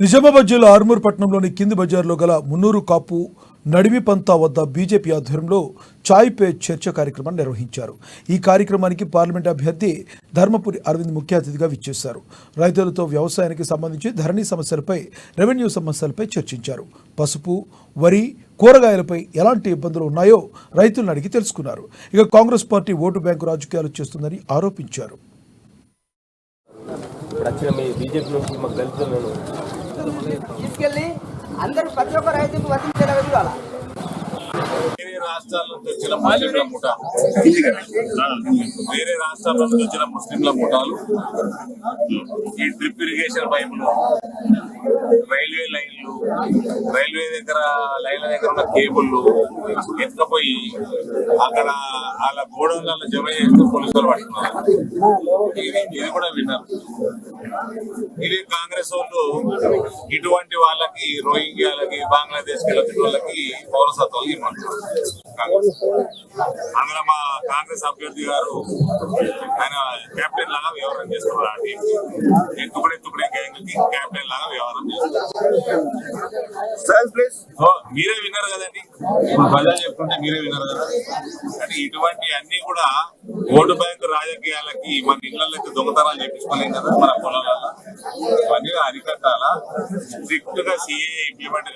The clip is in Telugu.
నిజామాబాద్ జిల్లా ఆర్మూర్ పట్టణంలోని కింది బజార్లో గల మున్నూరు కాపు నడిమి పంతా వద్ద బీజేపీ ఆధ్వర్యంలో చాయ్ పే చర్చ కార్యక్రమాన్ని నిర్వహించారు. ఈ కార్యక్రమానికి పార్లమెంట్ అభ్యర్థి ధర్మపురి అరవింద్ ముఖ్య అతిథిగా విచ్చేశారు. రైతులతో వ్యవసాయానికి సంబంధించి ధరణి సమస్యలపై, రెవెన్యూ సమస్యలపై చర్చించారు. పసుపు, వరి, కూరగాయలపై ఎలాంటి ఇబ్బందులు ఉన్నాయో రైతులను అడిగి తెలుసుకున్నారు. ఇక కాంగ్రెస్ పార్టీ ఓటు బ్యాంకు రాజకీయాలు చేస్తుందని ఆరోపించారు. తీసుకెళ్ళి అందరూ ప్రతి ఒక్క రైతుకు వర్తించేలా ఇవ్వాలి. వేరే రాష్ట్రాల నుంచి వచ్చిన ముస్లింల ముఠాలు ఈ డ్రిప్ ఇరిగేషన్ పైపులు, రైల్వే లైన్లు, రైల్వే లైన్ల దగ్గర ఉన్న కేబుల్లు ఎత్తుకపోయి అక్కడ వాళ్ళ గోడౌన్లలో జమ చేస్తూ పోలీసులు పట్టుకున్నారు. ఇది కూడా విన్నారు. ఇది కాంగ్రెస్ వాళ్ళు ఇటువంటి వాళ్ళకి, రోహింగ్యాలకి, బంగ్లాదేశ్ కి వచ్చిన వాళ్ళకి పౌరసత్వాలు ఇవ్వమంటారు. అందులో మా కాంగ్రెస్ అభ్యర్థి గారు ఆయన కెప్టెన్ లాగా వ్యవహారం చేస్తున్నారు. ఆ టీం ఎత్తుకుడే గ్యాంగ్కి కెప్టెన్ లాగా వ్యవహారం చేస్తున్నారు. మీరే విన్నారు కదండి, ప్రజలు చెప్తుంటే మీరే విన్నారు కదా. అంటే ఇటువంటి అన్ని కూడా ఓటు బ్యాంకు రాజకీయాలకి మన ఇళ్లకి దొంగతనాలు చేపించుకోలేం కదా. మన పొలాలలో ఇవన్నీ అరికట్టాలా, స్ట్రిక్ట్ గా సిఏ ఇంప్లిమెంట్